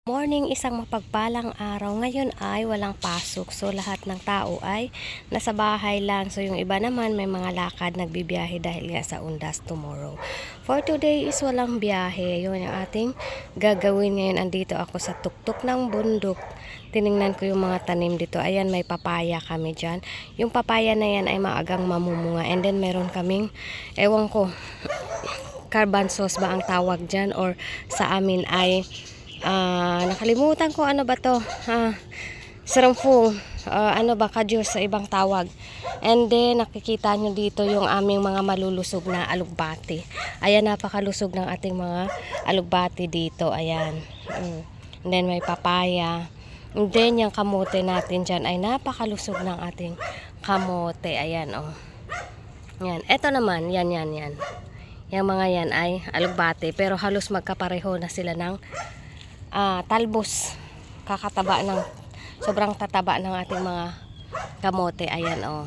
Morning, isang mapagpalang araw. Ngayon ay walang pasok. So, lahat ng tao ay nasa bahay lang. So, yung iba naman may mga lakad nagbibiyahe dahil nga sa Undas tomorrow. For today is walang biyahe. Yun yung ating gagawin ngayon. Andito ako sa tuktok ng bundok. Tiningnan ko yung mga tanim dito. Ayan, may papaya kami dyan. Yung papaya na yan ay maagang mamumunga. And then, meron kaming, ewan ko, carbon sauce ba ang tawag dyan? Or sa amin ay nakalimutan ko ano ba to, sarangfung, ano ba kadyos sa ibang tawag. And then nakikita nyo dito yung aming mga malulusog na alugbati. Ayan, napakalusog ng ating mga alugbati dito. Ayan. And then may papaya. And then yung kamote natin dyan ay napakalusog ng ating kamote. Ayan, oh. Yan. Eto naman, yan. Yung mga yan ay alugbati, pero halos magkapareho na sila ng talbos, kakataba ng sobrang tataba ng ating mga kamote. Ayan, oh.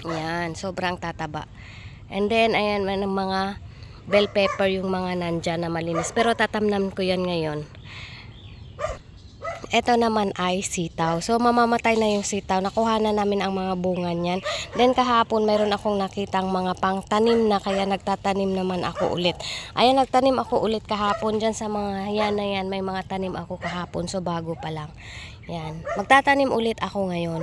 Yan, sobrang tataba. And then ayan, may mga bell pepper yung mga nandyan na malinis, pero tatamnam ko yan ngayon. Ito naman ay sitaw. So mamamatay na yung sitaw. Nakuha na namin ang mga bunga niyan. Then kahapon mayroon akong nakitang mga pangtanim na, kaya nagtatanim naman ako ulit. Ayan, nagtanim ako ulit kahapon dyan sa mga yan na yan. May mga tanim ako kahapon. So bago pa lang. Yan. Magtatanim ulit ako ngayon.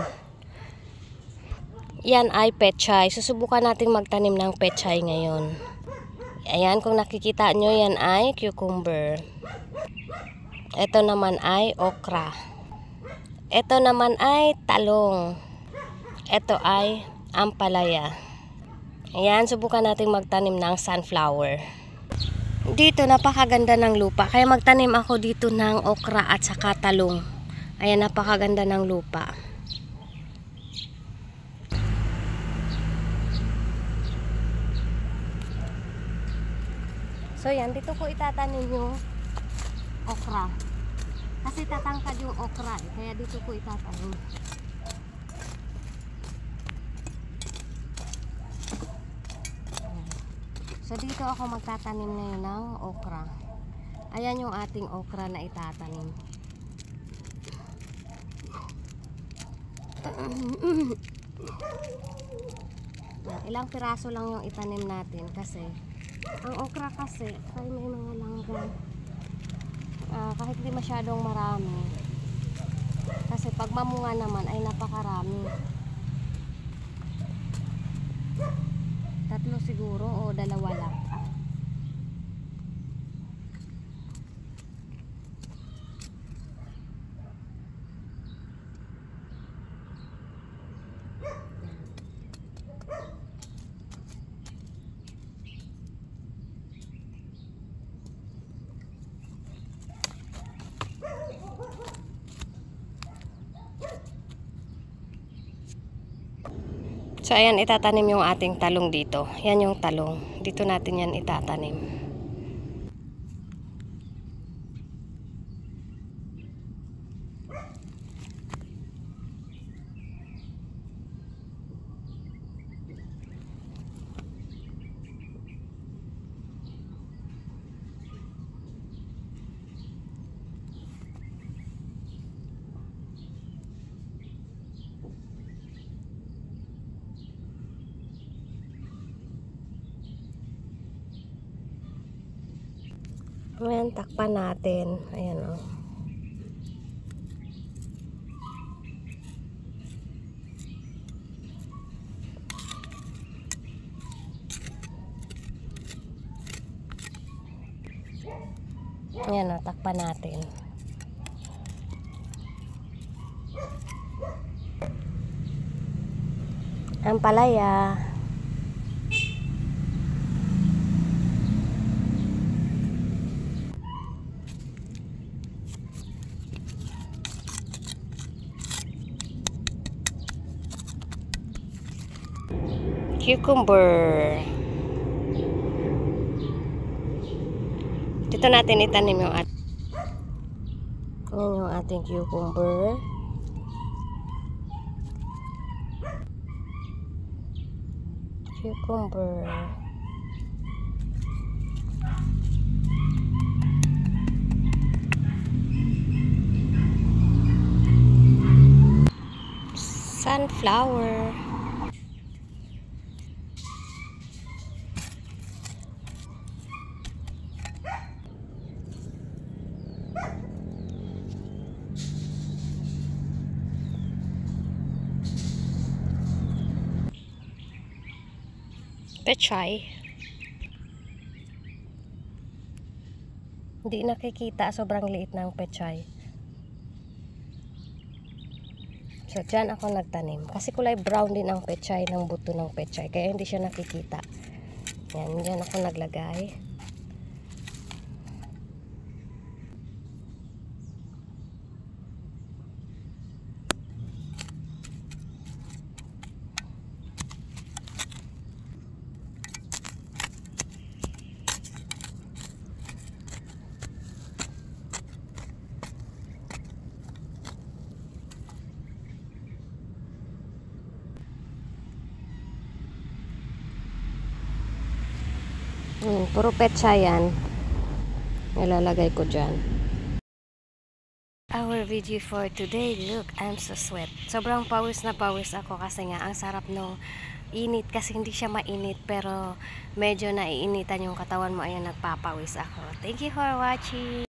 Yan ay pechay. Susubukan natin magtanim ng pechay ngayon. Ayan, kung nakikita nyo, yan ay cucumber. Ito naman ay okra. Ito naman ay talong. Ito ay ampalaya. Ayan, subukan natin magtanim ng sunflower. Dito napakaganda ng lupa, kaya magtanim ako dito ng okra at saka talong. Ayan, napakaganda ng lupa. So yan, dito ko itatanim yung okra. Kasi tatangkad yung okra, kaya dito ko itatanim. So dito ako magtatanim ngayon ng okra. Ayan yung ating okra na itatanim. Ilang piraso lang yung itanim natin kasi ang okra kasi ay may mga langgam. Kahit hindi masyadong marami, kasi pag mamunga naman ay napakarami. 3 siguro o 2 lang. So ayan, itatanim yung ating talong dito. Yan yung talong. Dito natin yan itatanim. Ayan, takpan natin. Ayan, oh. Ayan, oh, takpan natin. Ang palaya. Cucumber. Dito natin itanim yung ating cucumber. Cucumber. sunflower. Pechay. Hindi nakikita, sobrang liit ng pechay. So, dyan ako nagtanim. Kasi kulay brown din ang pechay, ng buto ng pechay. Kaya hindi siya nakikita. Yan, dyan ako naglagay. Puro pechay yan. Ilalagay ko dyan. Our video for today, look, I'm so sweat. Sobrang pawis na pawis ako kasi nga ang sarap nung init kasi hindi siya mainit pero medyo naiinitan yung katawan mo. Ayan, nagpapawis ako. Thank you for watching.